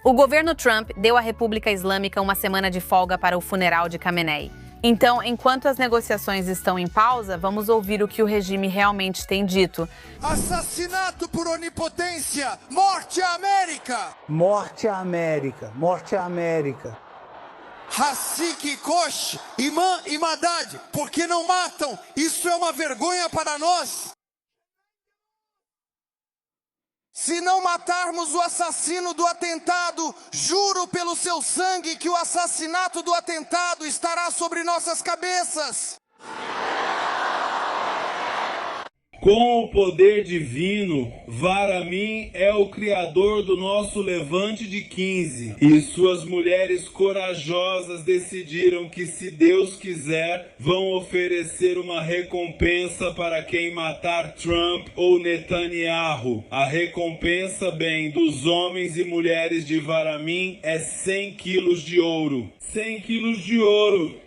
O governo Trump deu à República Islâmica uma semana de folga para o funeral de Khamenei. Então, enquanto as negociações estão em pausa, vamos ouvir o que o regime realmente tem dito. Assassinato por onipotência! Morte à América! Morte à América! Morte à América! Hasik Kosh, Imam e Madad, porque não matam? Isso é uma vergonha para nós! Se não matarmos o assassino do atentado, juro pelo seu sangue que o assassinato do atentado estará sobre nossas cabeças. Com o poder divino, Varamin é o criador do nosso Levante de 15. E suas mulheres corajosas decidiram que, se Deus quiser, vão oferecer uma recompensa para quem matar Trump ou Netanyahu. A recompensa, bem, dos homens e mulheres de Varamin é 100 quilos de ouro. 100 quilos de ouro.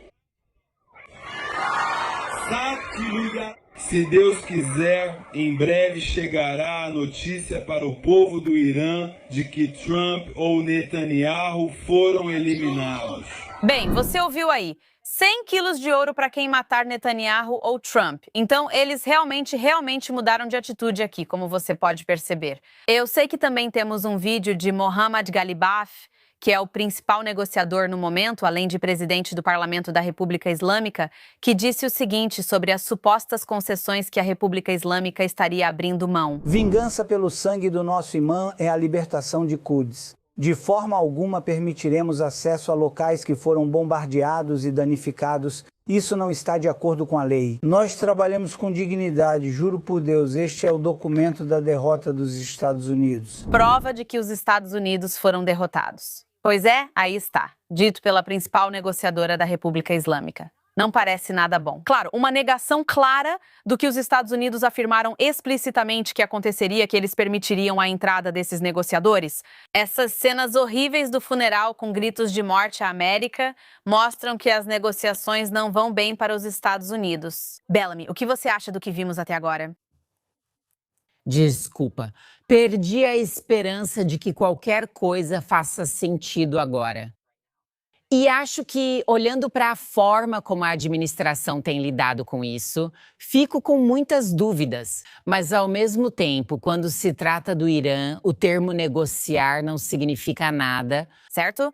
Se Deus quiser, em breve chegará a notícia para o povo do Irã de que Trump ou Netanyahu foram eliminados. Bem, você ouviu aí. 100 quilos de ouro para quem matar Netanyahu ou Trump. Então, eles realmente mudaram de atitude aqui, como você pode perceber. Eu sei que também temos um vídeo de Mohammad Ghalibaf, que é o principal negociador no momento, além de presidente do Parlamento da República Islâmica, que disse o seguinte sobre as supostas concessões que a República Islâmica estaria abrindo mão. Vingança pelo sangue do nosso imã é a libertação de Quds. De forma alguma permitiremos acesso a locais que foram bombardeados e danificados. Isso não está de acordo com a lei. Nós trabalhamos com dignidade, juro por Deus, este é o documento da derrota dos Estados Unidos. Prova de que os Estados Unidos foram derrotados. Pois é, aí está, dito pela principal negociadora da República Islâmica. Não parece nada bom. Claro, uma negação clara do que os Estados Unidos afirmaram explicitamente que aconteceria, que eles permitiriam a entrada desses negociadores. Essas cenas horríveis do funeral com gritos de morte à América mostram que as negociações não vão bem para os Estados Unidos. Bellamy, o que você acha do que vimos até agora? Desculpa, perdi a esperança de que qualquer coisa faça sentido agora. E acho que, olhando para a forma como a administração tem lidado com isso, fico com muitas dúvidas. Mas, ao mesmo tempo, quando se trata do Irã, o termo negociar não significa nada, Certo?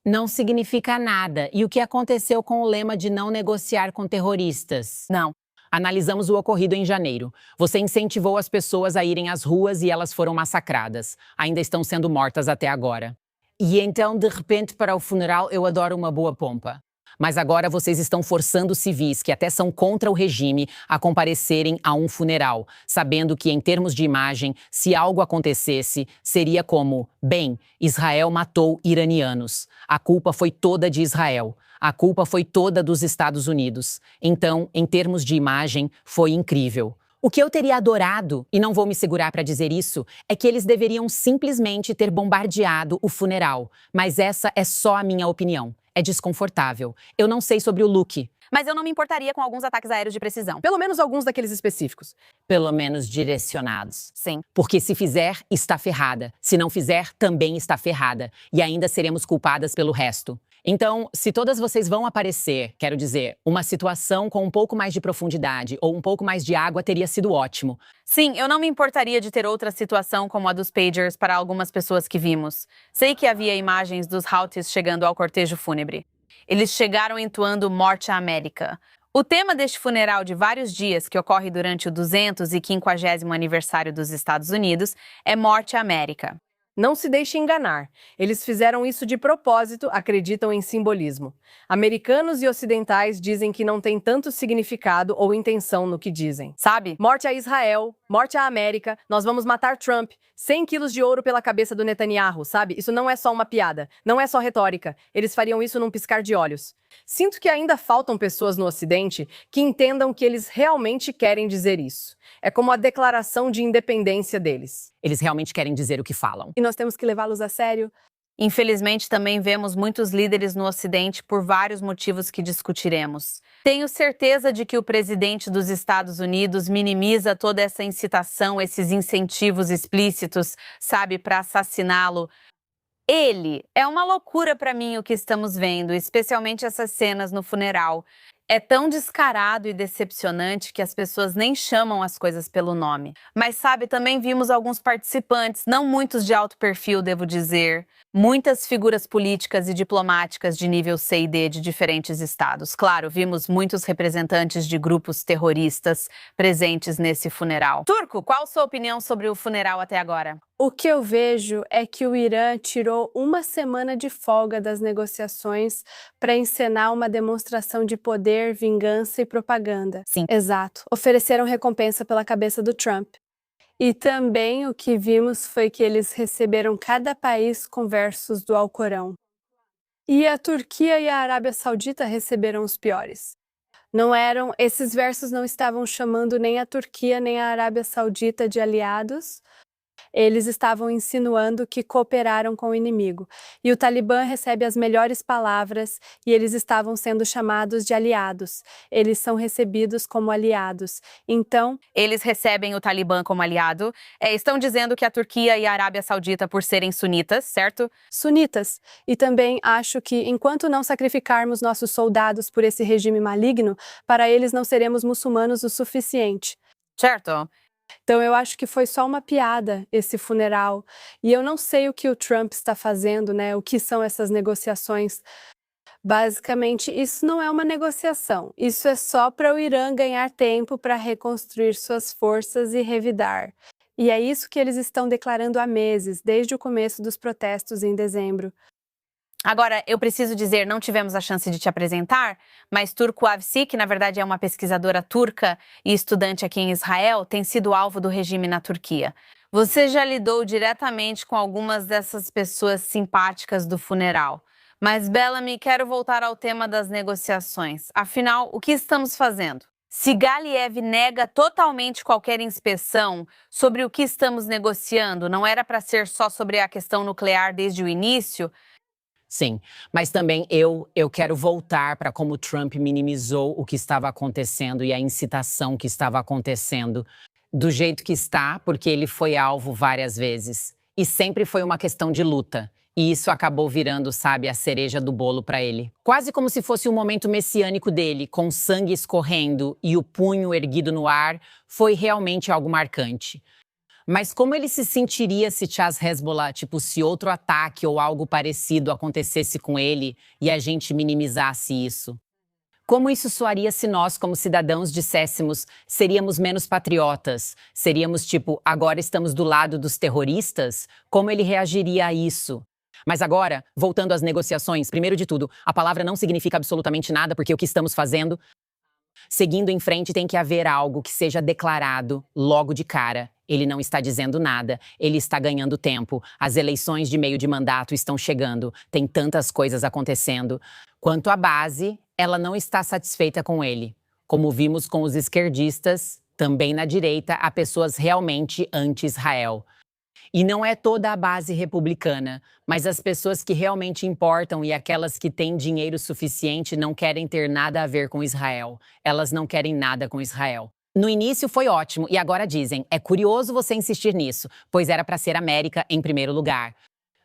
não significa nada. E o que aconteceu com o lema de não negociar com terroristas? Não. Analisamos o ocorrido em janeiro. Você incentivou as pessoas a irem às ruas e elas foram massacradas. Ainda estão sendo mortas até agora. E então, de repente, para o funeral, eu adoro uma boa pompa. Mas agora vocês estão forçando civis, que até são contra o regime, a comparecerem a um funeral, sabendo que, em termos de imagem, se algo acontecesse, seria como, bem, Israel matou iranianos. A culpa foi toda de Israel. A culpa foi toda dos Estados Unidos. Então, em termos de imagem, foi incrível. O que eu teria adorado, e não vou me segurar para dizer isso, é que eles deveriam simplesmente ter bombardeado o funeral. Mas essa é só a minha opinião. É desconfortável. Eu não sei sobre o look. Mas eu não me importaria com alguns ataques aéreos de precisão. Pelo menos alguns daqueles específicos. Pelo menos direcionados. Sim. Porque se fizer, está ferrada. Se não fizer, também está ferrada. E ainda seremos culpadas pelo resto. Então, se todas vocês vão aparecer, quero dizer, uma situação com um pouco mais de profundidade ou um pouco mais de água teria sido ótimo. Sim, eu não me importaria de ter outra situação como a dos pagers para algumas pessoas que vimos. Sei que havia imagens dos Houthis chegando ao cortejo fúnebre. Eles chegaram entoando Morte à América. O tema deste funeral de vários dias, que ocorre durante o 250º aniversário dos Estados Unidos, é Morte à América. Não se deixe enganar. Eles fizeram isso de propósito, acreditam em simbolismo. Americanos e ocidentais dizem que não tem tanto significado ou intenção no que dizem. Sabe? Morte a Israel, morte à América, nós vamos matar Trump, 100 quilos de ouro pela cabeça do Netanyahu, sabe? Isso não é só uma piada, não é só retórica. Eles fariam isso num piscar de olhos. Sinto que ainda faltam pessoas no Ocidente que entendam que eles realmente querem dizer isso. É como a declaração de independência deles. Eles realmente querem dizer o que falam. E nós temos que levá-los a sério. Infelizmente, também vemos muitos líderes no Ocidente por vários motivos que discutiremos. Tenho certeza de que o presidente dos Estados Unidos minimiza toda essa incitação, esses incentivos explícitos, sabe, para assassiná-lo. É uma loucura para mim o que estamos vendo, especialmente essas cenas no funeral. É tão descarado e decepcionante que as pessoas nem chamam as coisas pelo nome. Mas sabe, também vimos alguns participantes, não muitos de alto perfil, devo dizer, muitas figuras políticas e diplomáticas de nível C e D de diferentes estados. Claro, vimos muitos representantes de grupos terroristas presentes nesse funeral. Turco, qual a sua opinião sobre o funeral até agora? O que eu vejo é que o Irã tirou uma semana de folga das negociações para encenar uma demonstração de poder, vingança e propaganda. Sim. Exato. Ofereceram recompensa pela cabeça do Trump. E também o que vimos foi que eles receberam cada país com versos do Alcorão. E a Turquia e a Arábia Saudita receberam os piores. Esses versos não estavam chamando nem a Turquia nem a Arábia Saudita de aliados. Eles estavam insinuando que cooperaram com o inimigo. E o Talibã recebe as melhores palavras e eles estavam sendo chamados de aliados. Eles são recebidos como aliados. Então, Eles recebem o Talibã como aliado. Estão dizendo que a Turquia e a Arábia Saudita, por serem sunitas, certo? sunitas. E também acho que, enquanto não sacrificarmos nossos soldados por esse regime maligno, para eles não seremos muçulmanos o suficiente. Certo. Então, eu acho que foi só uma piada esse funeral. E eu não sei o que o Trump está fazendo, né? O que são essas negociações. Basicamente, isso não é uma negociação. Isso é só para o Irã ganhar tempo para reconstruir suas forças e revidar. E é isso que eles estão declarando há meses, desde o começo dos protestos em dezembro. Agora, eu preciso dizer, não tivemos a chance de te apresentar, mas Turku Avci, que na verdade é uma pesquisadora turca e estudante aqui em Israel, tem sido alvo do regime na Turquia. Você já lidou diretamente com algumas dessas pessoas simpáticas do funeral. Mas, Bellamy, quero voltar ao tema das negociações. Afinal, o que estamos fazendo? Se Galiev nega totalmente qualquer inspeção sobre o que estamos negociando, não era para ser só sobre a questão nuclear desde o início? Sim, mas também eu quero voltar para como Trump minimizou o que estava acontecendo e a incitação que estava acontecendo do jeito que está, porque ele foi alvo várias vezes. E sempre foi uma questão de luta. E isso acabou virando, sabe, a cereja do bolo para ele. Quase como se fosse um momento messiânico dele, com sangue escorrendo e o punho erguido no ar, foi realmente algo marcante. Mas como ele se sentiria se Chaz Hezbollah, se outro ataque ou algo parecido acontecesse com ele e a gente minimizasse isso? Como isso soaria se nós, como cidadãos, disséssemos, seríamos menos patriotas? Seríamos agora estamos do lado dos terroristas? Como ele reagiria a isso? Mas agora, voltando às negociações, primeiro de tudo, a palavra não significa absolutamente nada, porque o que estamos fazendo, seguindo em frente, tem que haver algo que seja declarado logo de cara. Ele não está dizendo nada, ele está ganhando tempo. As eleições de meio de mandato estão chegando, tem tantas coisas acontecendo. Quanto à base, ela não está satisfeita com ele. Como vimos com os esquerdistas, também na direita, há pessoas realmente anti-Israel. E não é toda a base republicana, mas as pessoas que realmente importam e aquelas que têm dinheiro suficiente não querem ter nada a ver com Israel. Elas não querem nada com Israel. No início foi ótimo e agora dizem, é curioso você insistir nisso, pois era para ser América em primeiro lugar.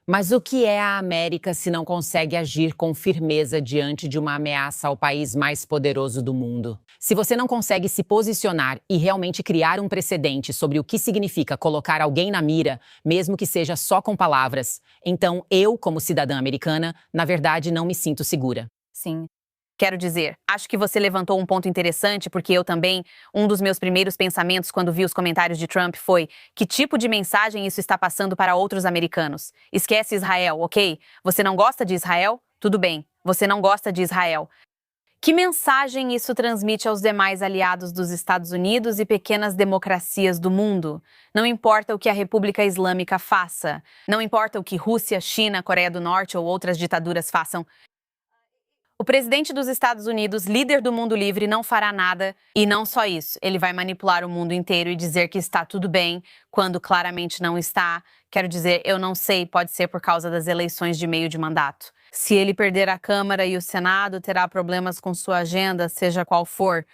Mas o que é a América se não consegue agir com firmeza diante de uma ameaça ao país mais poderoso do mundo? Se você não consegue se posicionar e realmente criar um precedente sobre o que significa colocar alguém na mira, mesmo que seja só com palavras, então eu, como cidadã americana, na verdade não me sinto segura. Sim. Quero dizer, acho que você levantou um ponto interessante, porque eu também, um dos meus primeiros pensamentos quando vi os comentários de Trump foi: que tipo de mensagem isso está passando para outros americanos? Esquece Israel, ok? Você não gosta de Israel? Tudo bem, você não gosta de Israel. Que mensagem isso transmite aos demais aliados dos Estados Unidos e pequenas democracias do mundo? Não importa o que a República Islâmica faça, não importa o que Rússia, China, Coreia do Norte ou outras ditaduras façam. O presidente dos Estados Unidos, líder do mundo livre, não fará nada. E não só isso, ele vai manipular o mundo inteiro e dizer que está tudo bem, quando claramente não está. Quero dizer, eu não sei, pode ser por causa das eleições de meio de mandato. Se ele perder a Câmara e o Senado, terá problemas com sua agenda, seja qual for.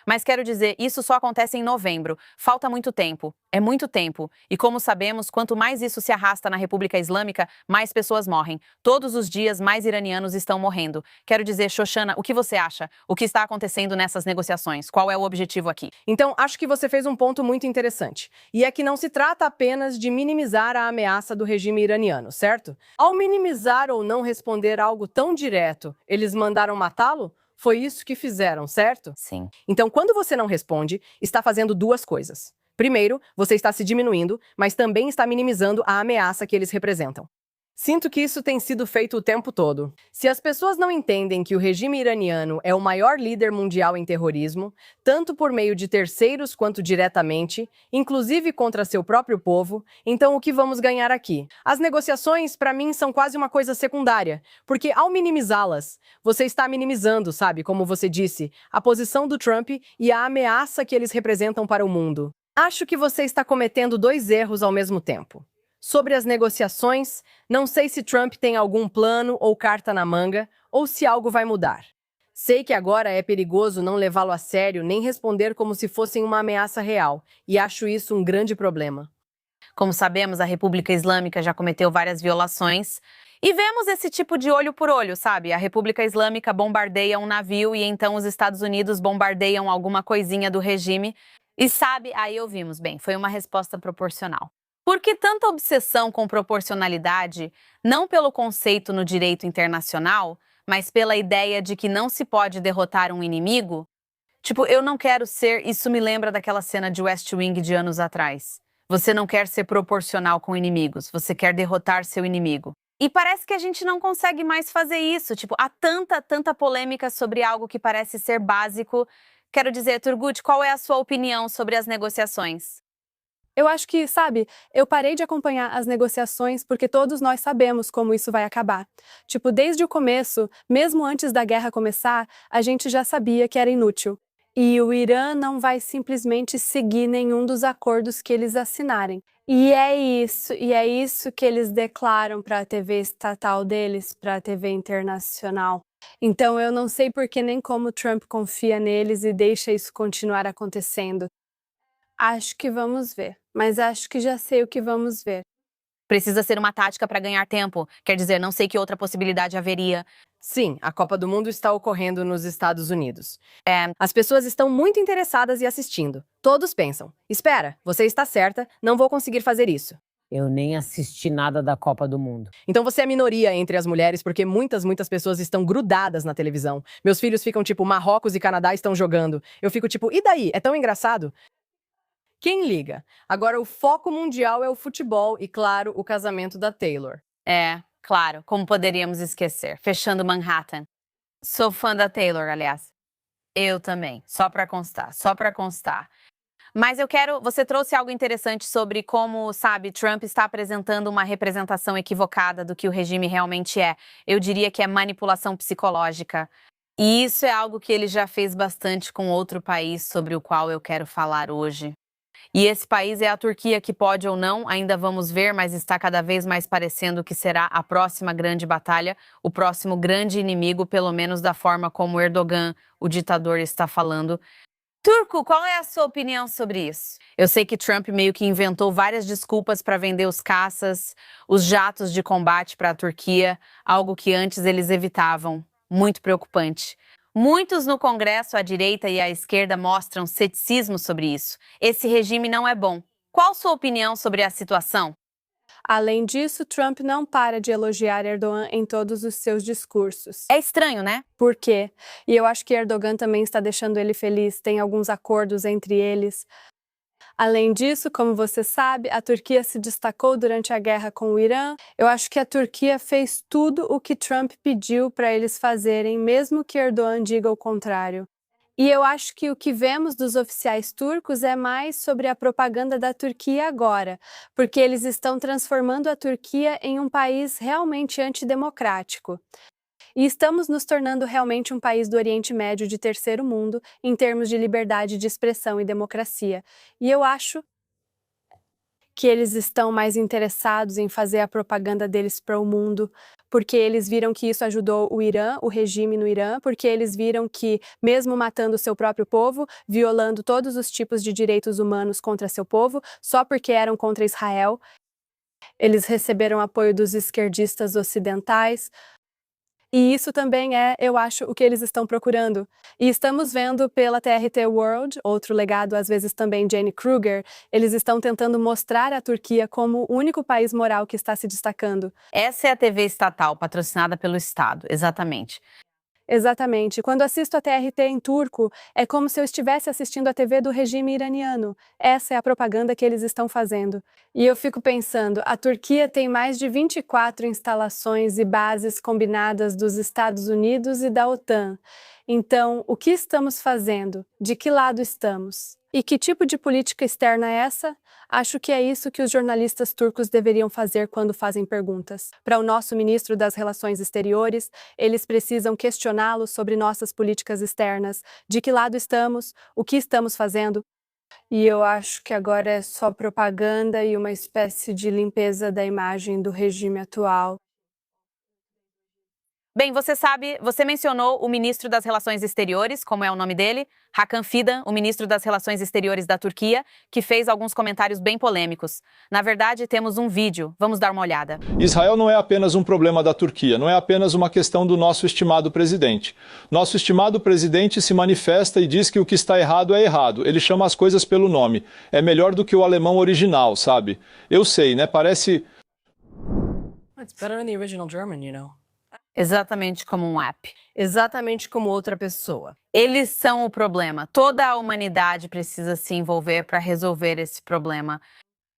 Mas quero dizer, isso só acontece em novembro. Falta muito tempo. É muito tempo. E como sabemos, quanto mais isso se arrasta na República Islâmica, mais pessoas morrem. Todos os dias, mais iranianos estão morrendo. Quero dizer, Shoshana, o que você acha? O que está acontecendo nessas negociações? Qual é o objetivo aqui? Então, acho que você fez um ponto muito interessante. E é que não se trata apenas de minimizar a ameaça do regime iraniano, certo? Ao minimizar ou não responder algo tão direto, eles mandaram matá-lo? Foi isso que fizeram, certo? Sim. Então, quando você não responde, está fazendo duas coisas. Primeiro, você está se diminuindo, mas também está minimizando a ameaça que eles representam. Sinto que isso tem sido feito o tempo todo. Se as pessoas não entendem que o regime iraniano é o maior líder mundial em terrorismo, tanto por meio de terceiros quanto diretamente, inclusive contra seu próprio povo, então o que vamos ganhar aqui? As negociações, para mim, são quase uma coisa secundária, porque ao minimizá-las, você está minimizando, sabe, como você disse, a posição do Trump e a ameaça que eles representam para o mundo. Acho que você está cometendo dois erros ao mesmo tempo. Sobre as negociações, não sei se Trump tem algum plano ou carta na manga, ou se algo vai mudar. Sei que agora é perigoso não levá-lo a sério nem responder como se fossem uma ameaça real, e acho isso um grande problema. Como sabemos, a República Islâmica já cometeu várias violações. E vemos esse tipo de olho por olho, sabe? A República Islâmica bombardeia um navio e então os Estados Unidos bombardeiam alguma coisinha do regime. E sabe, aí ouvimos, bem, foi uma resposta proporcional. Por que tanta obsessão com proporcionalidade, não pelo conceito no direito internacional, mas pela ideia de que não se pode derrotar um inimigo? Tipo, eu não quero ser... Isso me lembra daquela cena de West Wing de anos atrás. Você não quer ser proporcional com inimigos, você quer derrotar seu inimigo. E parece que a gente não consegue mais fazer isso. Tipo, há tanta polêmica sobre algo que parece ser básico. Quero dizer, Turgut, qual é a sua opinião sobre as negociações? Eu acho que, sabe, eu parei de acompanhar as negociações porque todos nós sabemos como isso vai acabar. Tipo, desde o começo, mesmo antes da guerra começar, a gente já sabia que era inútil. E o Irã não vai simplesmente seguir nenhum dos acordos que eles assinarem. E é isso que eles declaram para a TV estatal deles, para a TV internacional. Então eu não sei por que nem como Trump confia neles e deixa isso continuar acontecendo. Acho que vamos ver, mas acho que já sei o que vamos ver. Precisa ser uma tática para ganhar tempo. Quer dizer, não sei que outra possibilidade haveria. Sim, a Copa do Mundo está ocorrendo nos Estados Unidos. As pessoas estão muito interessadas e assistindo. Todos pensam, espera, você está certa, não vou conseguir fazer isso. Eu nem assisti nada da Copa do Mundo. Então você é minoria entre as mulheres porque muitas pessoas estão grudadas na televisão. Meus filhos ficam tipo, Marrocos e Canadá estão jogando. Eu fico tipo, e daí? É tão engraçado? Quem liga? Agora o foco mundial é o futebol e, claro, o casamento da Taylor. Claro, como poderíamos esquecer? Fechando Manhattan. Sou fã da Taylor, aliás. Eu também, só para constar. Mas você trouxe algo interessante sobre como, sabe, Trump está apresentando uma representação equivocada do que o regime realmente é. Eu diria que é manipulação psicológica. E isso é algo que ele já fez bastante com outro país sobre o qual eu quero falar hoje. E esse país é a Turquia, que pode ou não, ainda vamos ver, mas está cada vez mais parecendo que será a próxima grande batalha, o próximo grande inimigo, pelo menos da forma como Erdogan, o ditador, está falando. Turco, qual é a sua opinião sobre isso? Eu sei que Trump meio que inventou várias desculpas para vender os caças, os jatos de combate para a Turquia, algo que antes eles evitavam. Muito preocupante. Muitos no Congresso, à direita e à esquerda, mostram ceticismo sobre isso. Esse regime não é bom. Qual sua opinião sobre a situação? Além disso, Trump não para de elogiar Erdogan em todos os seus discursos. É estranho, né? Por quê? E eu acho que Erdogan também está deixando ele feliz, tem alguns acordos entre eles. Além disso, como você sabe, a Turquia se destacou durante a guerra com o Irã. Eu acho que a Turquia fez tudo o que Trump pediu para eles fazerem, mesmo que Erdogan diga o contrário. E eu acho que o que vemos dos oficiais turcos é mais sobre a propaganda da Turquia agora, porque eles estão transformando a Turquia em um país realmente antidemocrático. E estamos nos tornando realmente um país do Oriente Médio de terceiro mundo em termos de liberdade de expressão e democracia. E eu acho que eles estão mais interessados em fazer a propaganda deles para o mundo, porque eles viram que isso ajudou o Irã, o regime no Irã, porque eles viram que, mesmo matando o seu próprio povo, violando todos os tipos de direitos humanos contra seu povo, só porque eram contra Israel, eles receberam apoio dos esquerdistas ocidentais. E isso também é, eu acho, o que eles estão procurando. E estamos vendo pela TRT World, outro legado, às vezes também Jane Kruger, eles estão tentando mostrar a Turquia como o único país moral que está se destacando. Essa é a TV estatal, patrocinada pelo Estado, exatamente. Exatamente. Quando assisto a TRT em turco, é como se eu estivesse assistindo a TV do regime iraniano. Essa é a propaganda que eles estão fazendo. E eu fico pensando, a Turquia tem mais de 24 instalações e bases combinadas dos Estados Unidos e da OTAN. Então, o que estamos fazendo? De que lado estamos? E que tipo de política externa é essa? Acho que é isso que os jornalistas turcos deveriam fazer quando fazem perguntas. Para o nosso ministro das Relações Exteriores, eles precisam questioná-lo sobre nossas políticas externas, de que lado estamos, o que estamos fazendo. E eu acho que agora é só propaganda e uma espécie de limpeza da imagem do regime atual. Bem, você mencionou o ministro das Relações Exteriores, como é o nome dele, Hakan Fidan, o ministro das Relações Exteriores da Turquia, que fez alguns comentários bem polêmicos. Na verdade, temos um vídeo. Vamos dar uma olhada. Israel não é apenas um problema da Turquia, não é apenas uma questão do nosso estimado presidente. Nosso estimado presidente se manifesta e diz que o que está errado é errado. Ele chama as coisas pelo nome. É melhor do que o alemão original, sabe? Eu sei, né? Parece... It's better than the original German, you know. Exatamente como um app. Exatamente como outra pessoa. Eles são o problema. Toda a humanidade precisa se envolver para resolver esse problema.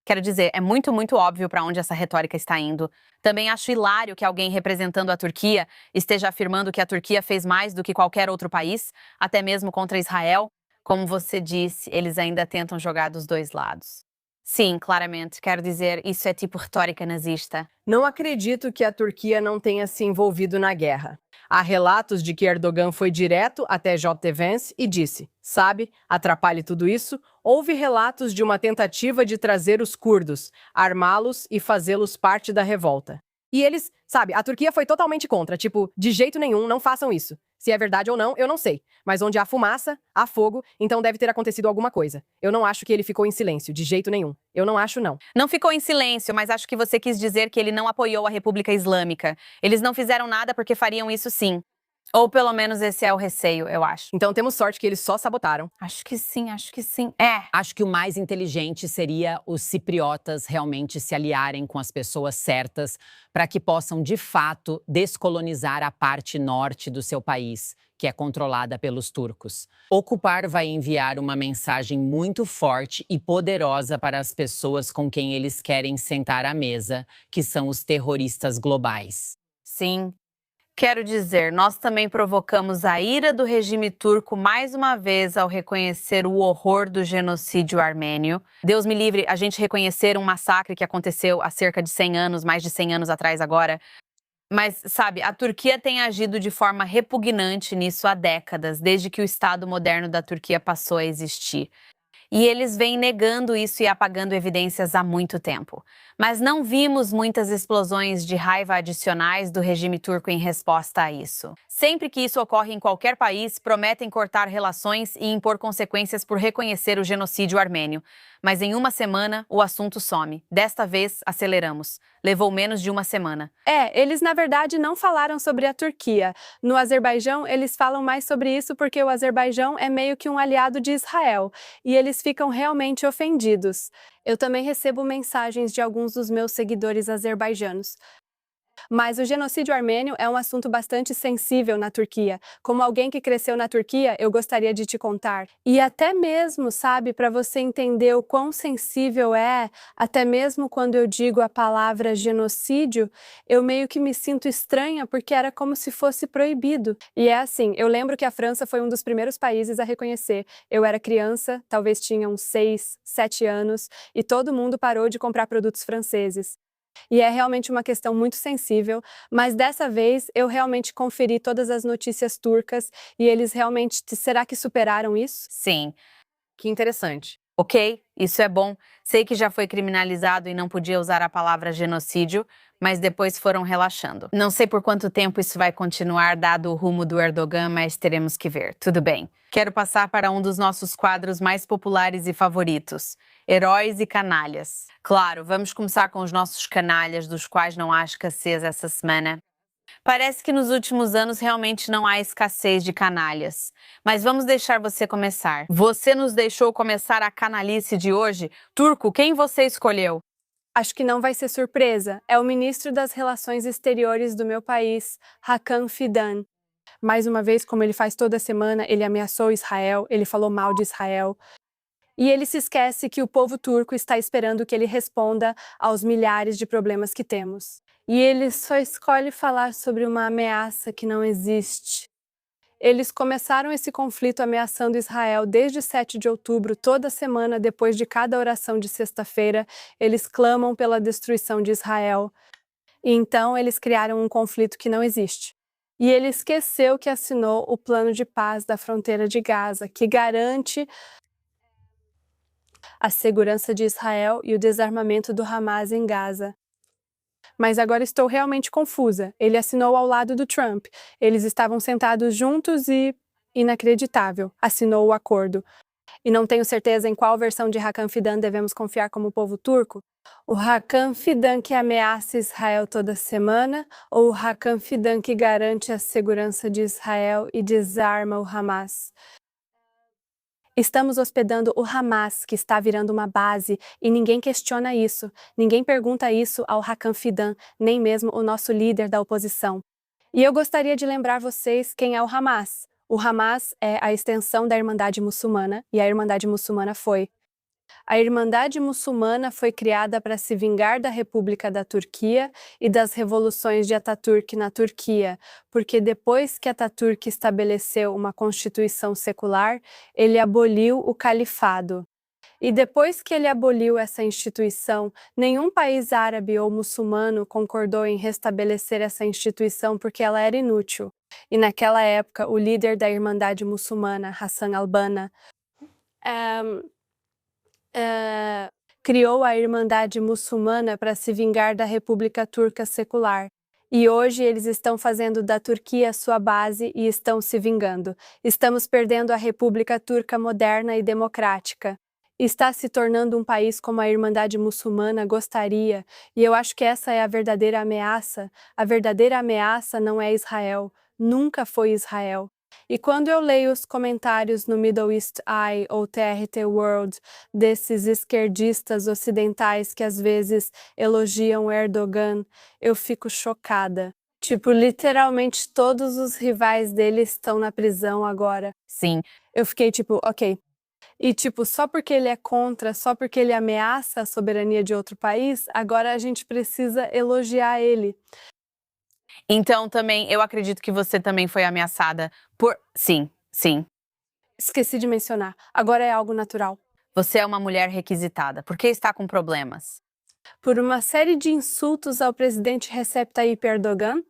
Quero dizer, é muito, muito óbvio para onde essa retórica está indo. Também acho hilário que alguém representando a Turquia esteja afirmando que a Turquia fez mais do que qualquer outro país, até mesmo contra Israel. Como você disse, eles ainda tentam jogar dos dois lados. Sim, claramente. Quero dizer, isso é tipo retórica nazista. Não acredito que a Turquia não tenha se envolvido na guerra. Há relatos de que Erdogan foi direto até J.D. Vance e disse, sabe, atrapalhe tudo isso. Houve relatos de uma tentativa de trazer os curdos, armá-los e fazê-los parte da revolta. E eles, sabe, a Turquia foi totalmente contra, tipo, de jeito nenhum, não façam isso. Se é verdade ou não, eu não sei. Mas onde há fumaça, há fogo, então deve ter acontecido alguma coisa. Eu não acho que ele ficou em silêncio, de jeito nenhum. Eu não acho, não. Não ficou em silêncio, mas acho que você quis dizer que ele não apoiou a República Islâmica. Eles não fizeram nada porque fariam isso sim. Ou pelo menos esse é o receio, eu acho. Então temos sorte que eles só sabotaram. Acho que sim, acho que sim. É. Acho que o mais inteligente seria os cipriotas realmente se aliarem com as pessoas certas para que possam, de fato, descolonizar a parte norte do seu país, que é controlada pelos turcos. Ocupar vai enviar uma mensagem muito forte e poderosa para as pessoas com quem eles querem sentar à mesa, que são os terroristas globais. Sim. Quero dizer, nós também provocamos a ira do regime turco mais uma vez ao reconhecer o horror do genocídio armênio. Deus me livre a gente reconhecer um massacre que aconteceu há cerca de 100 anos, mais de 100 anos atrás agora. Mas, sabe, a Turquia tem agido de forma repugnante nisso há décadas, desde que o Estado moderno da Turquia passou a existir. E eles vêm negando isso e apagando evidências há muito tempo. Mas não vimos muitas explosões de raiva adicionais do regime turco em resposta a isso. Sempre que isso ocorre em qualquer país, prometem cortar relações e impor consequências por reconhecer o genocídio armênio. Mas em uma semana, o assunto some. Desta vez, aceleramos. Levou menos de uma semana. Eles na verdade não falaram sobre a Turquia. No Azerbaijão, eles falam mais sobre isso porque o Azerbaijão é meio que um aliado de Israel. E eles ficam realmente ofendidos. Eu também recebo mensagens de alguns dos meus seguidores azerbaijanos. Mas o genocídio armênio é um assunto bastante sensível na Turquia. Como alguém que cresceu na Turquia, eu gostaria de te contar. E até mesmo, sabe, para você entender o quão sensível é, até mesmo quando eu digo a palavra genocídio, eu meio que me sinto estranha porque era como se fosse proibido. E é assim, eu lembro que a França foi um dos primeiros países a reconhecer. Eu era criança, talvez tinha uns 6, 7 anos, e todo mundo parou de comprar produtos franceses. E é realmente uma questão muito sensível, mas dessa vez eu realmente conferi todas as notícias turcas e eles realmente, será que superaram isso? Sim. Que interessante. Ok, isso é bom. Sei que já foi criminalizado e não podia usar a palavra genocídio, mas depois foram relaxando. Não sei por quanto tempo isso vai continuar, dado o rumo do Erdogan, mas teremos que ver. Tudo bem. Quero passar para um dos nossos quadros mais populares e favoritos: Heróis e Canalhas. Claro, vamos começar com os nossos canalhas, dos quais não há escassez essa semana. Parece que nos últimos anos realmente não há escassez de canalhas. Mas vamos deixar você começar. Você nos deixou começar a canalice de hoje? Turco, quem você escolheu? Acho que não vai ser surpresa. É o ministro das Relações Exteriores do meu país, Hakan Fidan. Mais uma vez, como ele faz toda semana, ele ameaçou Israel, ele falou mal de Israel. E ele se esquece que o povo turco está esperando que ele responda aos milhares de problemas que temos. E ele só escolhe falar sobre uma ameaça que não existe. Eles começaram esse conflito ameaçando Israel desde 7 de outubro, toda semana, depois de cada oração de sexta-feira, eles clamam pela destruição de Israel. E então eles criaram um conflito que não existe. E ele esqueceu que assinou o plano de paz da fronteira de Gaza, que garante a segurança de Israel e o desarmamento do Hamas em Gaza. Mas agora estou realmente confusa. Ele assinou ao lado do Trump. Eles estavam sentados juntos e, inacreditável, assinou o acordo. E não tenho certeza em qual versão de Hakan Fidan devemos confiar como povo turco. O Hakan Fidan que ameaça Israel toda semana ou o Hakan Fidan que garante a segurança de Israel e desarma o Hamas? Estamos hospedando o Hamas, que está virando uma base, e ninguém questiona isso. Ninguém pergunta isso ao Hakan Fidan, nem mesmo o nosso líder da oposição. E eu gostaria de lembrar vocês quem é o Hamas. O Hamas é a extensão da Irmandade Muçulmana, e a Irmandade Muçulmana foi. A Irmandade Muçulmana foi criada para se vingar da República da Turquia e das revoluções de Atatürk na Turquia, porque depois que Atatürk estabeleceu uma constituição secular, ele aboliu o califado. E depois que ele aboliu essa instituição, nenhum país árabe ou muçulmano concordou em restabelecer essa instituição porque ela era inútil. E naquela época, o líder da Irmandade Muçulmana, Hassan al-Banna, criou a Irmandade Muçulmana para se vingar da República Turca secular. E hoje eles estão fazendo da Turquia sua base e estão se vingando. Estamos perdendo a República Turca moderna e democrática. Está se tornando um país como a Irmandade Muçulmana gostaria, e eu acho que essa é a verdadeira ameaça. A verdadeira ameaça não é Israel, nunca foi Israel. E quando eu leio os comentários no Middle East Eye ou TRT World desses esquerdistas ocidentais que às vezes elogiam Erdogan, eu fico chocada. Tipo, literalmente todos os rivais dele estão na prisão agora. Sim. Eu fiquei tipo, ok. E tipo, só porque ele é contra, só porque ele ameaça a soberania de outro país, agora a gente precisa elogiar ele. Então, também, eu acredito que você também foi ameaçada por... Sim. Esqueci de mencionar. Agora é algo natural. Você é uma mulher requisitada. Por que está com problemas? Por uma série de insultos ao presidente Recep Tayyip Erdogan.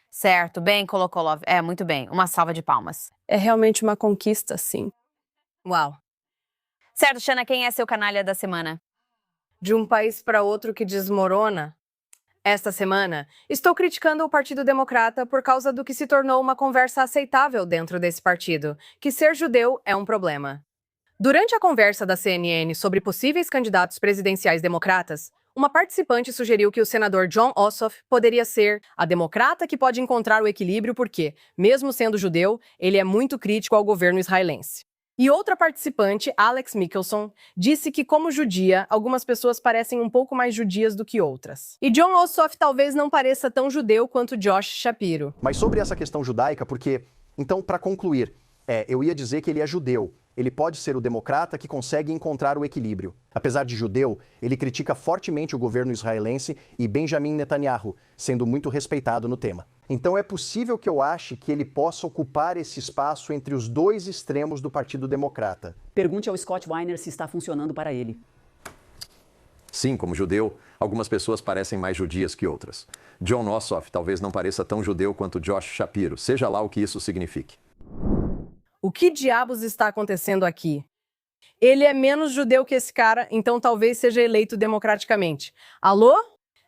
Certo, bem, Kolokolov. Muito bem. Uma salva de palmas. É realmente uma conquista, sim. Uau! Certo, Shana, quem é seu canalha da semana? De um país para outro que desmorona? Esta semana, estou criticando o Partido Democrata por causa do que se tornou uma conversa aceitável dentro desse partido, que ser judeu é um problema. Durante a conversa da CNN sobre possíveis candidatos presidenciais democratas, uma participante sugeriu que o senador Jon Ossoff poderia ser a democrata que pode encontrar o equilíbrio porque, mesmo sendo judeu, ele é muito crítico ao governo israelense. E outra participante, Alex Mickelson, disse que, como judia, algumas pessoas parecem um pouco mais judias do que outras. E Jon Ossoff talvez não pareça tão judeu quanto Josh Shapiro. Mas sobre essa questão judaica, porque, então, para concluir, eu ia dizer que ele é judeu. Ele pode ser o democrata que consegue encontrar o equilíbrio. Apesar de judeu, ele critica fortemente o governo israelense e Benjamin Netanyahu, sendo muito respeitado no tema. Então é possível que eu ache que ele possa ocupar esse espaço entre os dois extremos do Partido Democrata. Pergunte ao Scott Weiner se está funcionando para ele. Sim, como judeu, algumas pessoas parecem mais judias que outras. Jon Ossoff talvez não pareça tão judeu quanto Josh Shapiro, seja lá o que isso signifique. O que diabos está acontecendo aqui? Ele é menos judeu que esse cara, então talvez seja eleito democraticamente. Alô?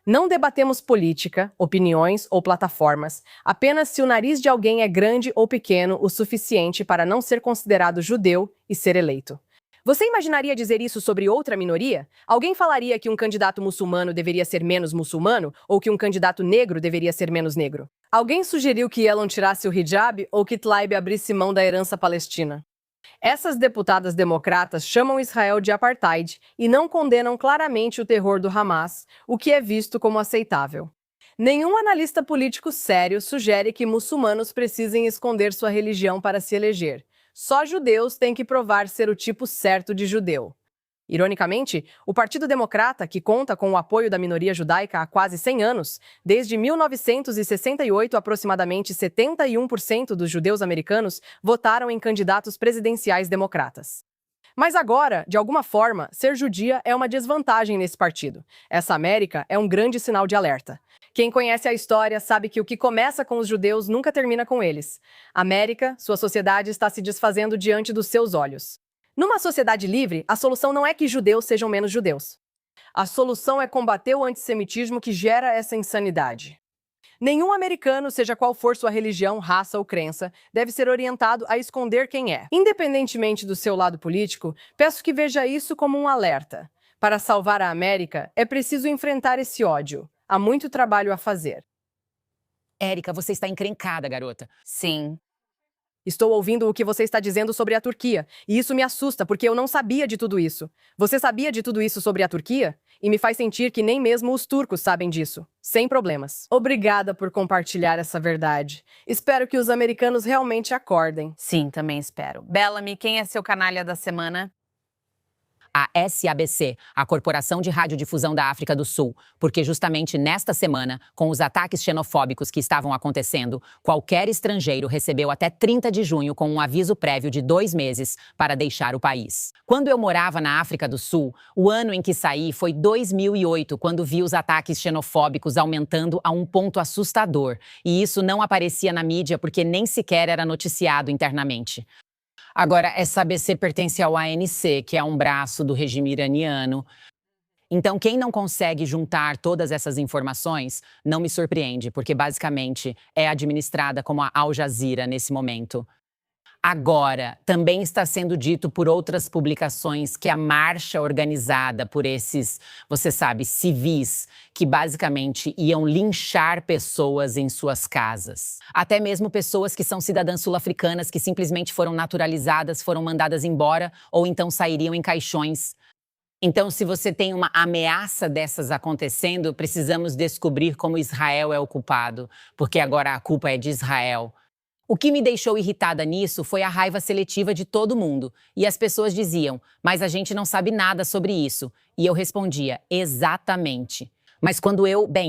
Não debatemos política, opiniões ou plataformas, apenas se o nariz de alguém é grande ou pequeno o suficiente para não ser considerado judeu e ser eleito. Você imaginaria dizer isso sobre outra minoria? Alguém falaria que um candidato muçulmano deveria ser menos muçulmano ou que um candidato negro deveria ser menos negro? Alguém sugeriu que Elon tirasse o hijab ou que Tlaib abrisse mão da herança palestina? Essas deputadas democratas chamam Israel de apartheid e não condenam claramente o terror do Hamas, o que é visto como aceitável. Nenhum analista político sério sugere que muçulmanos precisem esconder sua religião para se eleger. Só judeus têm que provar ser o tipo certo de judeu. Ironicamente, o Partido Democrata, que conta com o apoio da minoria judaica há quase 100 anos, desde 1968 aproximadamente 71% dos judeus americanos votaram em candidatos presidenciais democratas. Mas agora, de alguma forma, ser judia é uma desvantagem nesse partido. Essa América é um grande sinal de alerta. Quem conhece a história sabe que o que começa com os judeus nunca termina com eles. América, sua sociedade está se desfazendo diante dos seus olhos. Numa sociedade livre, a solução não é que judeus sejam menos judeus. A solução é combater o antissemitismo que gera essa insanidade. Nenhum americano, seja qual for sua religião, raça ou crença, deve ser orientado a esconder quem é. Independentemente do seu lado político, peço que veja isso como um alerta. Para salvar a América, é preciso enfrentar esse ódio. Há muito trabalho a fazer. Érica, você está encrencada, garota. Sim. Estou ouvindo o que você está dizendo sobre a Turquia, e isso me assusta, porque eu não sabia de tudo isso. Você sabia de tudo isso sobre a Turquia? E me faz sentir que nem mesmo os turcos sabem disso. Sem problemas. Obrigada por compartilhar essa verdade. Espero que os americanos realmente acordem. Sim, também espero. Bellamy, quem é seu canalha da semana? A SABC, a Corporação de Radiodifusão da África do Sul, porque justamente nesta semana, com os ataques xenofóbicos que estavam acontecendo, qualquer estrangeiro recebeu até 30 de junho com um aviso prévio de 2 meses para deixar o país. Quando eu morava na África do Sul, o ano em que saí foi 2008, quando vi os ataques xenofóbicos aumentando a um ponto assustador, e isso não aparecia na mídia porque nem sequer era noticiado internamente. Agora, essa ABC pertence ao ANC, que é um braço do regime iraniano. Então, quem não consegue juntar todas essas informações, não me surpreende, porque basicamente é administrada como a Al Jazeera nesse momento. Agora, também está sendo dito por outras publicações que a marcha organizada por esses, você sabe, civis, que basicamente iam linchar pessoas em suas casas. Até mesmo pessoas que são cidadãs sul-africanas que simplesmente foram naturalizadas, foram mandadas embora ou então sairiam em caixões. Então, se você tem uma ameaça dessas acontecendo, precisamos descobrir como Israel é o culpado, porque agora a culpa é de Israel. O que me deixou irritada nisso foi a raiva seletiva de todo mundo. E as pessoas diziam, mas a gente não sabe nada sobre isso. E eu respondia, exatamente. Mas quando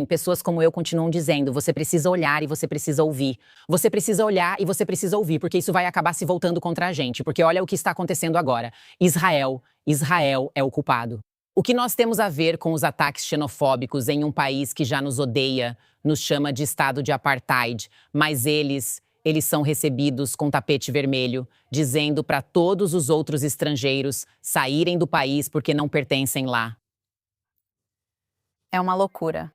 pessoas como eu continuam dizendo, você precisa olhar e você precisa ouvir. Você precisa olhar e você precisa ouvir, porque isso vai acabar se voltando contra a gente. Porque olha o que está acontecendo agora. Israel é o culpado. O que nós temos a ver com os ataques xenofóbicos em um país que já nos odeia, nos chama de estado de apartheid, mas eles são recebidos com tapete vermelho, dizendo para todos os outros estrangeiros saírem do país porque não pertencem lá. É uma loucura.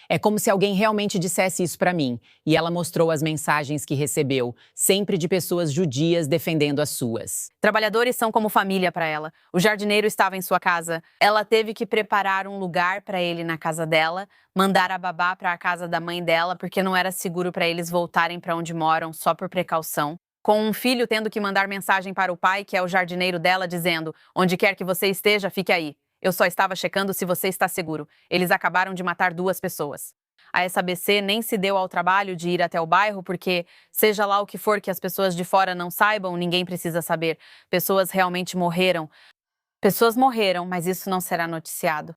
É como se alguém realmente dissesse isso para mim, e ela mostrou as mensagens que recebeu, sempre de pessoas judias defendendo as suas. Trabalhadores são como família para ela. O jardineiro estava em sua casa. Ela teve que preparar um lugar para ele na casa dela, mandar a babá para a casa da mãe dela, porque não era seguro para eles voltarem para onde moram só por precaução. Com um filho tendo que mandar mensagem para o pai, que é o jardineiro dela, dizendo: onde quer que você esteja, fique aí. Eu só estava checando se você está seguro. Eles acabaram de matar 2 pessoas. A SABC nem se deu ao trabalho de ir até o bairro porque, seja lá o que for que as pessoas de fora não saibam, ninguém precisa saber. Pessoas realmente morreram. Pessoas morreram, mas isso não será noticiado.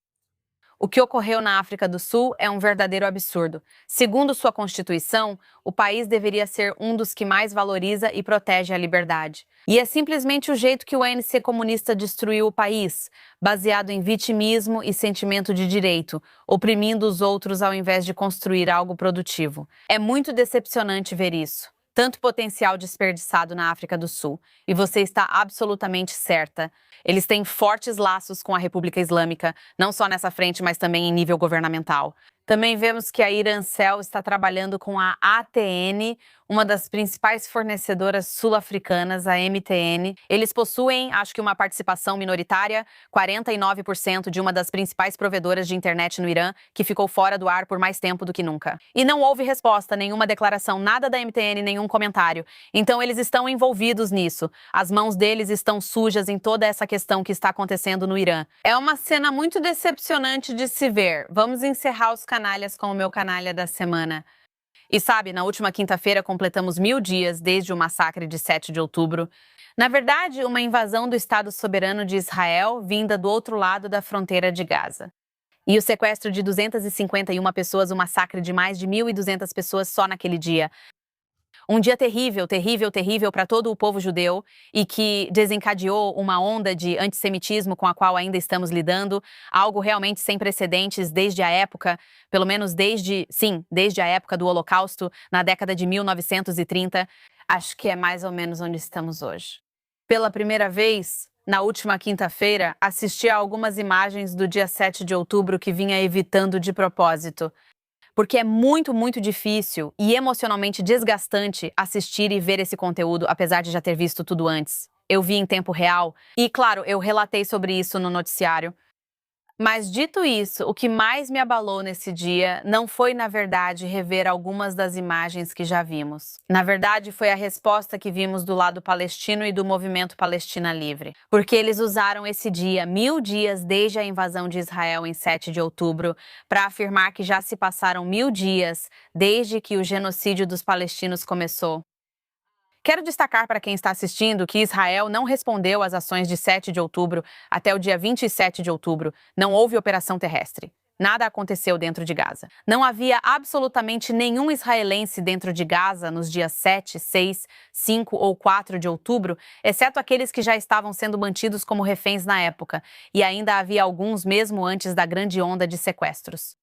O que ocorreu na África do Sul é um verdadeiro absurdo. Segundo sua Constituição, o país deveria ser um dos que mais valoriza e protege a liberdade. E é simplesmente o jeito que o ANC comunista destruiu o país, baseado em vitimismo e sentimento de direito, oprimindo os outros ao invés de construir algo produtivo. É muito decepcionante ver isso. Tanto potencial desperdiçado na África do Sul. E você está absolutamente certa. Eles têm fortes laços com a República Islâmica, não só nessa frente, mas também em nível governamental. Também vemos que a Irancell está trabalhando com a ATN, uma das principais fornecedoras sul-africanas, a MTN. Eles possuem, acho que uma participação minoritária, 49% de uma das principais provedoras de internet no Irã, que ficou fora do ar por mais tempo do que nunca. E não houve resposta, nenhuma declaração, nada da MTN, nenhum comentário. Então eles estão envolvidos nisso. As mãos deles estão sujas em toda essa questão que está acontecendo no Irã. É uma cena muito decepcionante de se ver. Vamos encerrar os canalhas com o meu canalha da semana. E sabe, na última quinta-feira completamos 1000 dias desde o massacre de 7 de outubro. Na verdade, uma invasão do Estado soberano de Israel vinda do outro lado da fronteira de Gaza. E o sequestro de 251 pessoas, o massacre de mais de 1.200 pessoas só naquele dia. Um dia terrível, terrível, terrível para todo o povo judeu e que desencadeou uma onda de antissemitismo com a qual ainda estamos lidando, algo realmente sem precedentes desde a época, pelo menos desde a época do Holocausto, na década de 1930, acho que é mais ou menos onde estamos hoje. Pela primeira vez, na última quinta-feira, assisti a algumas imagens do dia 7 de outubro que vinha evitando de propósito. Porque é muito, muito difícil e emocionalmente desgastante assistir e ver esse conteúdo, apesar de já ter visto tudo antes. Eu vi em tempo real e, claro, eu relatei sobre isso no noticiário. Mas, dito isso, o que mais me abalou nesse dia não foi, na verdade, rever algumas das imagens que já vimos. Na verdade, foi a resposta que vimos do lado palestino e do movimento Palestina Livre. Porque eles usaram esse dia, 1000 dias desde a invasão de Israel em 7 de outubro, para afirmar que já se passaram 1000 dias desde que o genocídio dos palestinos começou. Quero destacar para quem está assistindo que Israel não respondeu às ações de 7 de outubro até o dia 27 de outubro. Não houve operação terrestre. Nada aconteceu dentro de Gaza. Não havia absolutamente nenhum israelense dentro de Gaza nos dias 7, 6, 5 ou 4 de outubro, exceto aqueles que já estavam sendo mantidos como reféns na época, e ainda havia alguns mesmo antes da grande onda de sequestros.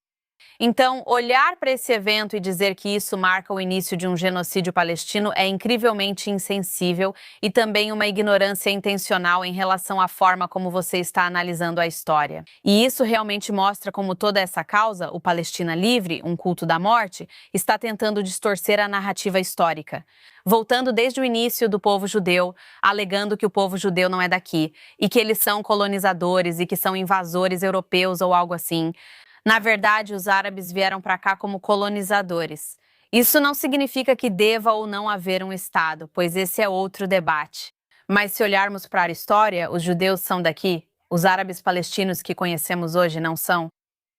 Então, olhar para esse evento e dizer que isso marca o início de um genocídio palestino é incrivelmente insensível e também uma ignorância intencional em relação à forma como você está analisando a história. E isso realmente mostra como toda essa causa, o Palestina Livre, um culto da morte, está tentando distorcer a narrativa histórica. Voltando desde o início do povo judeu, alegando que o povo judeu não é daqui e que eles são colonizadores e que são invasores europeus ou algo assim. Na verdade, os árabes vieram para cá como colonizadores. Isso não significa que deva ou não haver um Estado, pois esse é outro debate. Mas se olharmos para a história, os judeus são daqui, os árabes palestinos que conhecemos hoje não são.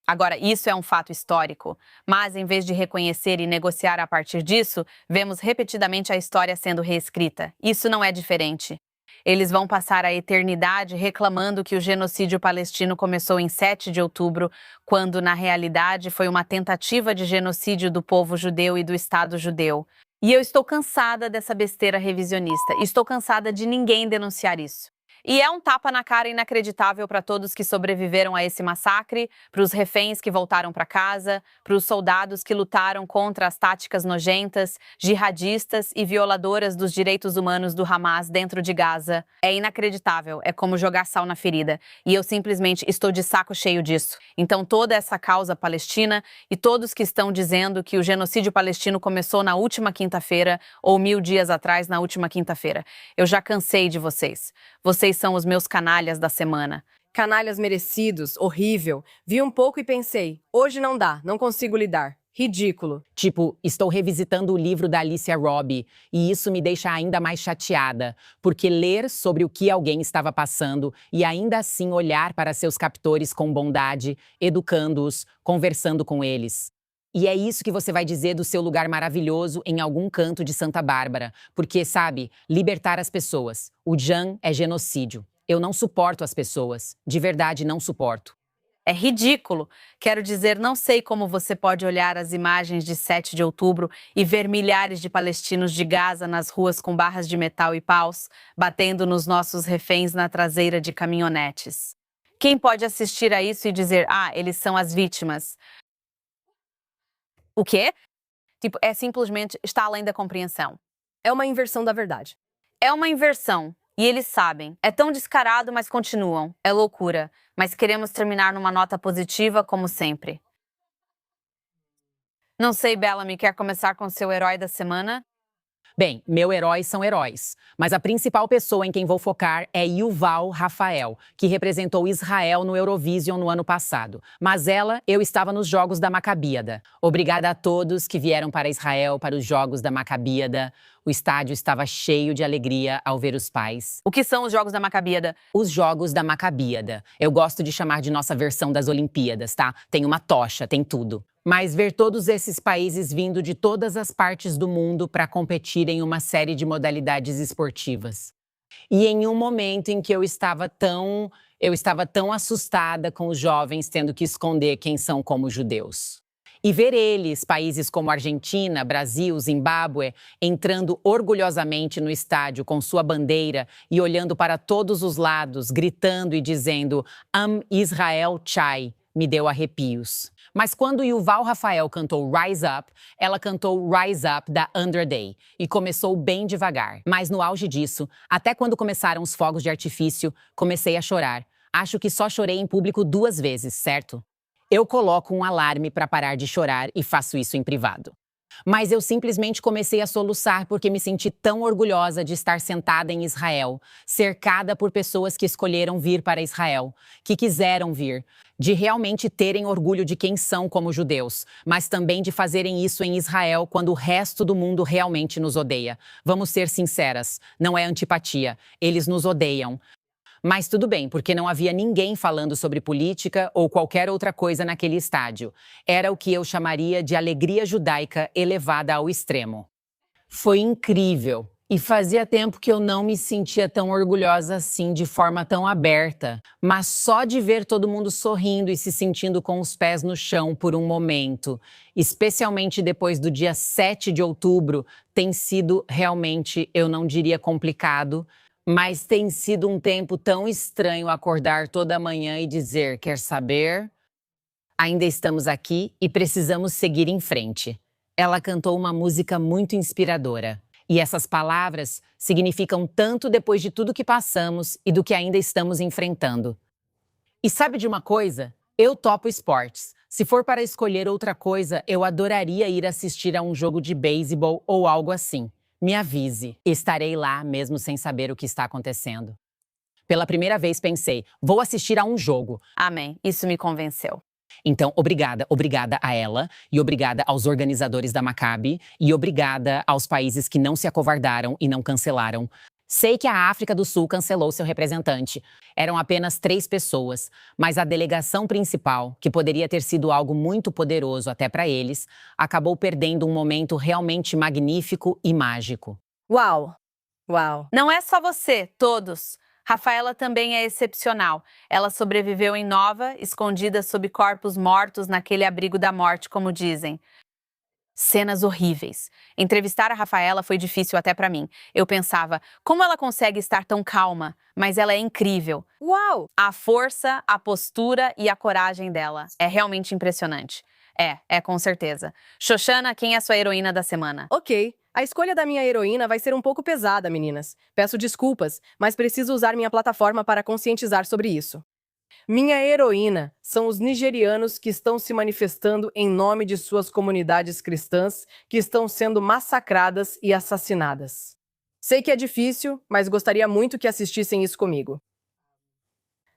Agora, isso é um fato histórico, mas em vez de reconhecer e negociar a partir disso, vemos repetidamente a história sendo reescrita. Isso não é diferente. Eles vão passar a eternidade reclamando que o genocídio palestino começou em 7 de outubro, quando, na realidade, foi uma tentativa de genocídio do povo judeu e do Estado judeu. E eu estou cansada dessa besteira revisionista. Estou cansada de ninguém denunciar isso. E é um tapa na cara inacreditável para todos que sobreviveram a esse massacre, para os reféns que voltaram para casa, para os soldados que lutaram contra as táticas nojentas, jihadistas e violadoras dos direitos humanos do Hamas dentro de Gaza. É inacreditável, é como jogar sal na ferida. E eu simplesmente estou de saco cheio disso. Então toda essa causa palestina e todos que estão dizendo que o genocídio palestino começou na última quinta-feira ou 1000 dias atrás na última quinta-feira. Eu já cansei de vocês. Vocês são os meus canalhas da semana. Canalhas merecidos, horrível. Vi um pouco e pensei, hoje não dá, não consigo lidar. Ridículo. Tipo, estou revisitando o livro da Alicia Robbie e isso me deixa ainda mais chateada, porque ler sobre o que alguém estava passando e ainda assim olhar para seus captores com bondade, educando-os, conversando com eles. E é isso que você vai dizer do seu lugar maravilhoso em algum canto de Santa Bárbara. Porque, sabe, libertar as pessoas. O Jan é genocídio. Eu não suporto as pessoas. De verdade, não suporto. É ridículo. Quero dizer, não sei como você pode olhar as imagens de 7 de outubro e ver milhares de palestinos de Gaza nas ruas com barras de metal e paus, batendo nos nossos reféns na traseira de caminhonetes. Quem pode assistir a isso e dizer, eles são as vítimas? O quê? Tipo, é simplesmente está além da compreensão. É uma inversão da verdade. É uma inversão. E eles sabem. É tão descarado, mas continuam. É loucura. Mas queremos terminar numa nota positiva, como sempre. Não sei, Bellamy, quer começar com seu herói da semana? Bem, meus heróis são heróis, mas a principal pessoa em quem vou focar é Yuval Rafael, que representou Israel no Eurovision no ano passado. Mas eu estava nos Jogos da Macabíada. Obrigada a todos que vieram para Israel para os Jogos da Macabíada. O estádio estava cheio de alegria ao ver os pais. O que são os Jogos da Macabíada? Os Jogos da Macabíada. Eu gosto de chamar de nossa versão das Olimpíadas, tá? Tem uma tocha, tem tudo. Mas ver todos esses países vindo de todas as partes do mundo para competir em uma série de modalidades esportivas. E em um momento em que eu estava tão assustada com os jovens tendo que esconder quem são como judeus. E ver eles, países como Argentina, Brasil, Zimbábue, entrando orgulhosamente no estádio com sua bandeira e olhando para todos os lados, gritando e dizendo Am Israel Chai, me deu arrepios. Mas quando Yuval Rafael cantou Rise Up, ela cantou Rise Up da Andra Day e começou bem devagar. Mas no auge disso, até quando começaram os fogos de artifício, comecei a chorar. Acho que só chorei em público 2 vezes, certo? Eu coloco um alarme para parar de chorar e faço isso em privado. Mas eu simplesmente comecei a soluçar porque me senti tão orgulhosa de estar sentada em Israel, cercada por pessoas que escolheram vir para Israel, que quiseram vir, de realmente terem orgulho de quem são como judeus, mas também de fazerem isso em Israel quando o resto do mundo realmente nos odeia. Vamos ser sinceras, não é antipatia, eles nos odeiam. Mas tudo bem, porque não havia ninguém falando sobre política ou qualquer outra coisa naquele estádio. Era o que eu chamaria de alegria judaica elevada ao extremo. Foi incrível. E fazia tempo que eu não me sentia tão orgulhosa assim, de forma tão aberta. Mas só de ver todo mundo sorrindo e se sentindo com os pés no chão por um momento, especialmente depois do dia 7 de outubro, tem sido realmente, eu não diria complicado, mas tem sido um tempo tão estranho acordar toda manhã e dizer, quer saber? Ainda estamos aqui e precisamos seguir em frente. Ela cantou uma música muito inspiradora. E essas palavras significam tanto depois de tudo que passamos e do que ainda estamos enfrentando. E sabe de uma coisa? Eu topo esportes. Se for para escolher outra coisa, eu adoraria ir assistir a um jogo de beisebol ou algo assim. Me avise. Estarei lá mesmo sem saber o que está acontecendo. Pela primeira vez pensei, vou assistir a um jogo. Amém. Isso me convenceu. Então, obrigada a ela, e obrigada aos organizadores da Maccabi, e obrigada aos países que não se acovardaram e não cancelaram. Sei que a África do Sul cancelou seu representante. Eram apenas 3 pessoas, mas a delegação principal, que poderia ter sido algo muito poderoso até para eles, acabou perdendo um momento realmente magnífico e mágico. Uau! Uau! Não é só você, todos. Rafaela também é excepcional. Ela sobreviveu em Nova, escondida sob corpos mortos naquele abrigo da morte, como dizem. Cenas horríveis. Entrevistar a Rafaela foi difícil até pra mim. Eu pensava, como ela consegue estar tão calma? Mas ela é incrível. Uau! A força, a postura e a coragem dela. É realmente impressionante. É com certeza. Xoxana, quem é a sua heroína da semana? Ok. A escolha da minha heroína vai ser um pouco pesada, meninas. Peço desculpas, mas preciso usar minha plataforma para conscientizar sobre isso. Minha heroína são os nigerianos que estão se manifestando em nome de suas comunidades cristãs que estão sendo massacradas e assassinadas. Sei que é difícil, mas gostaria muito que assistissem isso comigo.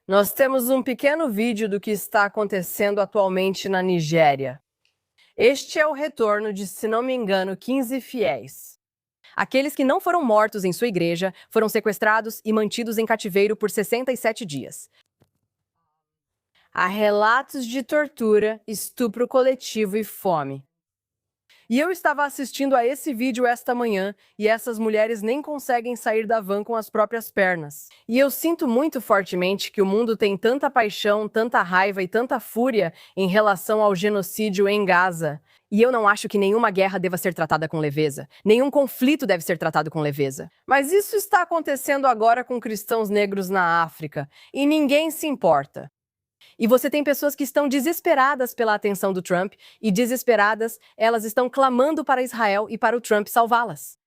Nós temos um pequeno vídeo do que está acontecendo atualmente na Nigéria. Este é o retorno de, se não me engano, 15 fiéis. Aqueles que não foram mortos em sua igreja foram sequestrados e mantidos em cativeiro por 67 dias. Há relatos de tortura, estupro coletivo e fome. E eu estava assistindo a esse vídeo esta manhã e essas mulheres nem conseguem sair da van com as próprias pernas. E eu sinto muito fortemente que o mundo tem tanta paixão, tanta raiva e tanta fúria em relação ao genocídio em Gaza. E eu não acho que nenhuma guerra deva ser tratada com leveza. Nenhum conflito deve ser tratado com leveza. Mas isso está acontecendo agora com cristãos negros na África. E ninguém se importa. E você tem pessoas que estão desesperadas pela atenção do Trump e desesperadas, elas estão clamando para Israel e para o Trump salvá-las.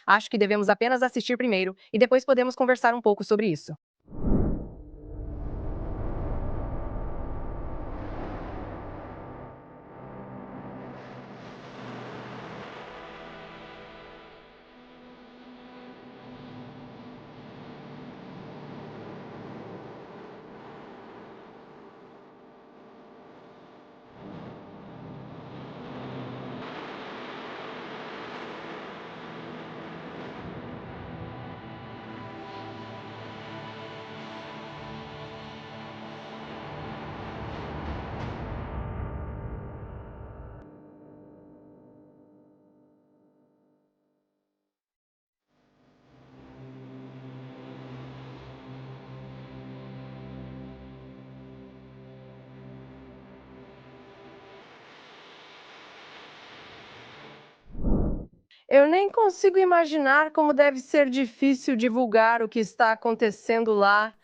Acho que devemos apenas assistir primeiro e depois podemos conversar um pouco sobre isso. Eu nem consigo imaginar como deve ser difícil divulgar o que está acontecendo lá,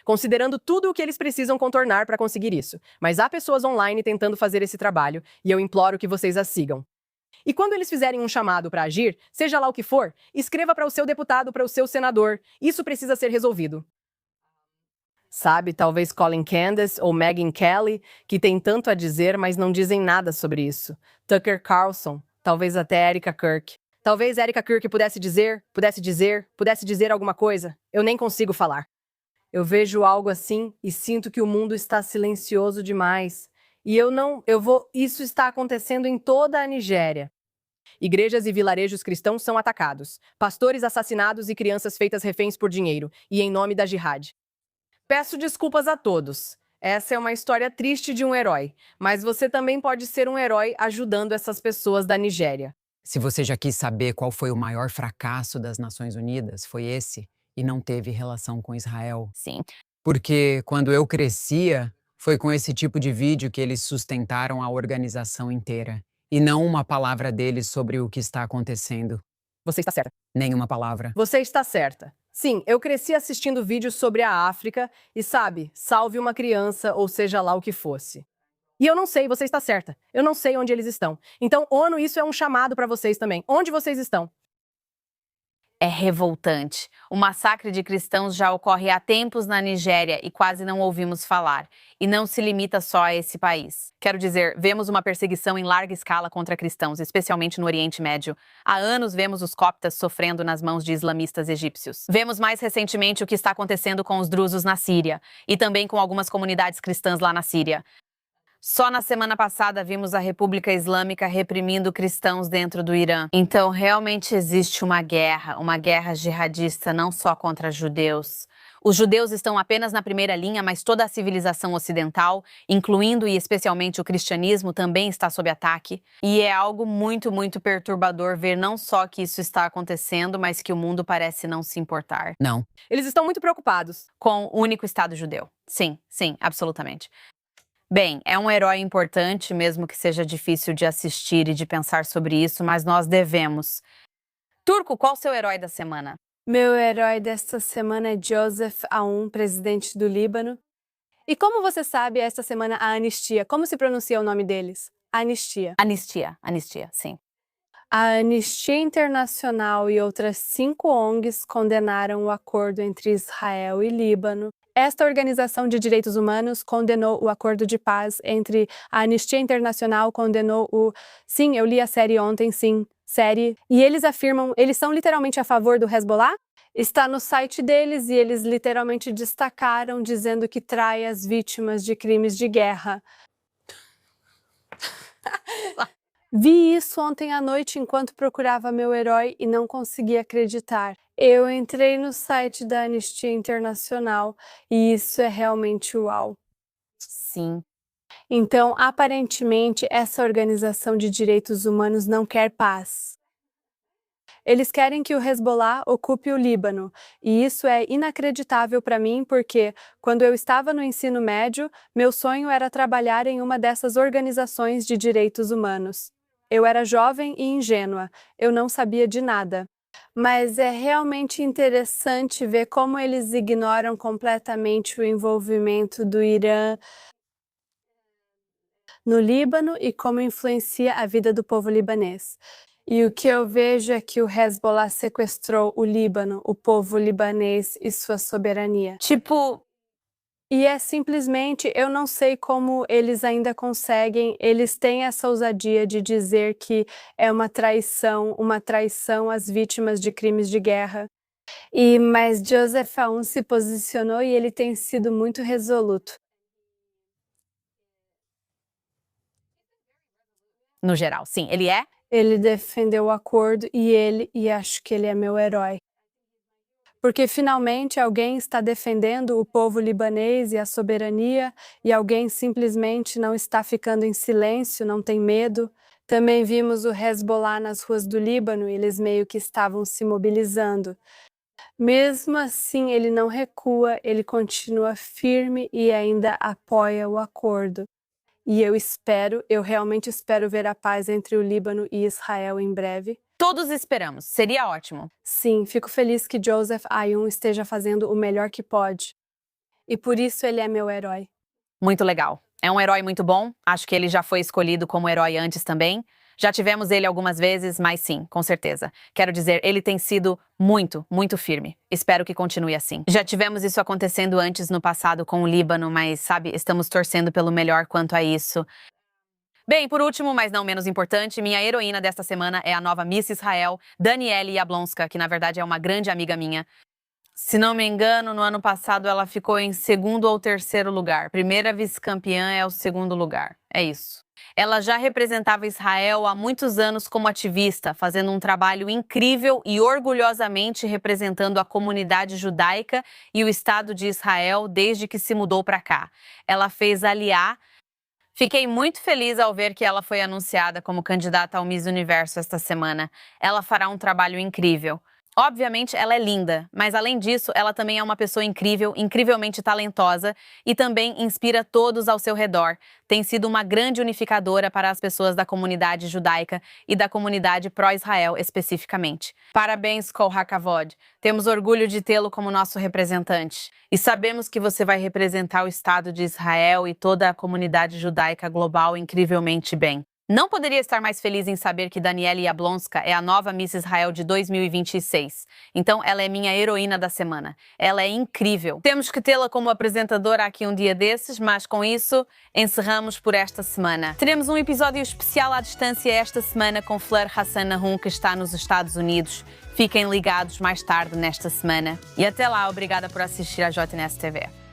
considerando tudo o que eles precisam contornar para conseguir isso. Mas há pessoas online tentando fazer esse trabalho, e eu imploro que vocês as sigam. E quando eles fizerem um chamado para agir, seja lá o que for, escreva para o seu deputado, para o seu senador. Isso precisa ser resolvido. Sabe, talvez Colin Candace ou Megyn Kelly, que tem tanto a dizer, mas não dizem nada sobre isso. Tucker Carlson, talvez até Erika Kirk. Talvez Erika Kirk pudesse dizer alguma coisa. Eu nem consigo falar. Eu vejo algo assim e sinto que o mundo está silencioso demais. E isso está acontecendo em toda a Nigéria. Igrejas e vilarejos cristãos são atacados, pastores assassinados e crianças feitas reféns por dinheiro, e em nome da jihad. Peço desculpas a todos. Essa é uma história triste de um herói, mas você também pode ser um herói ajudando essas pessoas da Nigéria. Se você já quis saber qual foi o maior fracasso das Nações Unidas, foi esse, e não teve relação com Israel. Sim. Porque quando eu crescia, foi com esse tipo de vídeo que eles sustentaram a organização inteira. E não uma palavra deles sobre o que está acontecendo. Você está certa. Nenhuma palavra. Você está certa. Sim, eu cresci assistindo vídeos sobre a África e, sabe, salve uma criança ou seja lá o que fosse. E eu não sei, você está certa. Eu não sei onde eles estão. Então, ONU, isso é um chamado para vocês também. Onde vocês estão? É revoltante. O massacre de cristãos já ocorre há tempos na Nigéria e quase não ouvimos falar. E não se limita só a esse país. Quero dizer, vemos uma perseguição em larga escala contra cristãos, especialmente no Oriente Médio. Há anos vemos os coptas sofrendo nas mãos de islamistas egípcios. Vemos mais recentemente o que está acontecendo com os drusos na Síria e também com algumas comunidades cristãs lá na Síria. Só na semana passada vimos a República Islâmica reprimindo cristãos dentro do Irã. Então, realmente existe uma guerra jihadista não só contra judeus. Os judeus estão apenas na primeira linha, mas toda a civilização ocidental, incluindo e especialmente o cristianismo, também está sob ataque. E é algo muito, muito perturbador ver não só que isso está acontecendo, mas que o mundo parece não se importar. Não. Eles estão muito preocupados Com o único Estado judeu. Sim, absolutamente. Bem, é um herói importante, mesmo que seja difícil de assistir e de pensar sobre isso, mas nós devemos. Turco, qual o seu herói da semana? Meu herói desta semana é Joseph Aoun, presidente do Líbano. E como você sabe, esta semana a anistia. Como se pronuncia o nome deles? Anistia. Anistia, sim. A Anistia Internacional e outras 5 ONGs condenaram o acordo entre Israel e Líbano. Esta organização de direitos humanos condenou o acordo de paz entre a Anistia Internacional, condenou o... Sim, eu li a série ontem, sim, série. E eles afirmam, eles são literalmente a favor do Hezbollah? Está no site deles e eles literalmente destacaram, dizendo que trai as vítimas de crimes de guerra. Vi isso ontem à noite enquanto procurava meu herói e não conseguia acreditar. Eu entrei no site da Anistia Internacional e isso é realmente uau. Sim. Então, aparentemente, essa organização de direitos humanos não quer paz. Eles querem que o Hezbollah ocupe o Líbano, e isso é inacreditável para mim porque, quando eu estava no ensino médio, meu sonho era trabalhar em uma dessas organizações de direitos humanos. Eu era jovem e ingênua, eu não sabia de nada. Mas é realmente interessante ver como eles ignoram completamente o envolvimento do Irã no Líbano e como influencia a vida do povo libanês. E o que eu vejo é que o Hezbollah sequestrou o Líbano, o povo libanês e sua soberania. E é simplesmente, eu não sei como eles ainda conseguem, eles têm essa ousadia de dizer que é uma traição às vítimas de crimes de guerra. Mas Joseph Aoun se posicionou e ele tem sido muito resoluto. No geral, sim, ele é? Ele defendeu o acordo e acho que ele é meu herói. Porque finalmente alguém está defendendo o povo libanês e a soberania, e alguém simplesmente não está ficando em silêncio, não tem medo. Também vimos o Hezbollah nas ruas do Líbano, e eles meio que estavam se mobilizando. Mesmo assim, ele não recua, ele continua firme e ainda apoia o acordo. E eu realmente espero ver a paz entre o Líbano e Israel em breve. Todos esperamos, seria ótimo. Sim, fico feliz que Joseph Aoun esteja fazendo o melhor que pode. E por isso ele é meu herói. Muito legal. É um herói muito bom, acho que ele já foi escolhido como herói antes também. Já tivemos ele algumas vezes, mas sim, com certeza. Quero dizer, ele tem sido muito, muito firme. Espero que continue assim. Já tivemos isso acontecendo antes no passado com o Líbano, mas, sabe, estamos torcendo pelo melhor quanto a isso. Bem, por último, mas não menos importante, minha heroína desta semana é a nova Miss Israel, Danielle Yablonska, que na verdade é uma grande amiga minha. Se não me engano, no ano passado ela ficou em 2º ou 3º lugar. Primeira vice-campeã é o 2º lugar. É isso. Ela já representava Israel há muitos anos como ativista, fazendo um trabalho incrível e orgulhosamente representando a comunidade judaica e o Estado de Israel desde que se mudou para cá. Ela fez Aliyah. Fiquei muito feliz ao ver que ela foi anunciada como candidata ao Miss Universo esta semana. Ela fará um trabalho incrível. Obviamente, ela é linda, mas além disso, ela também é uma pessoa incrível, incrivelmente talentosa e também inspira todos ao seu redor. Tem sido uma grande unificadora para as pessoas da comunidade judaica e da comunidade pró-Israel especificamente. Parabéns, Kol HaKavod. Temos orgulho de tê-lo como nosso representante. E sabemos que você vai representar o Estado de Israel e toda a comunidade judaica global incrivelmente bem. Não poderia estar mais feliz em saber que Danielle Yablonska é a nova Miss Israel de 2026. Então, ela é minha heroína da semana. Ela é incrível. Temos que tê-la como apresentadora aqui um dia desses, mas com isso, encerramos por esta semana. Teremos um episódio especial à distância esta semana com Fleur Hassan Nahum, que está nos Estados Unidos. Fiquem ligados mais tarde nesta semana. E até lá, obrigada por assistir à JNS TV.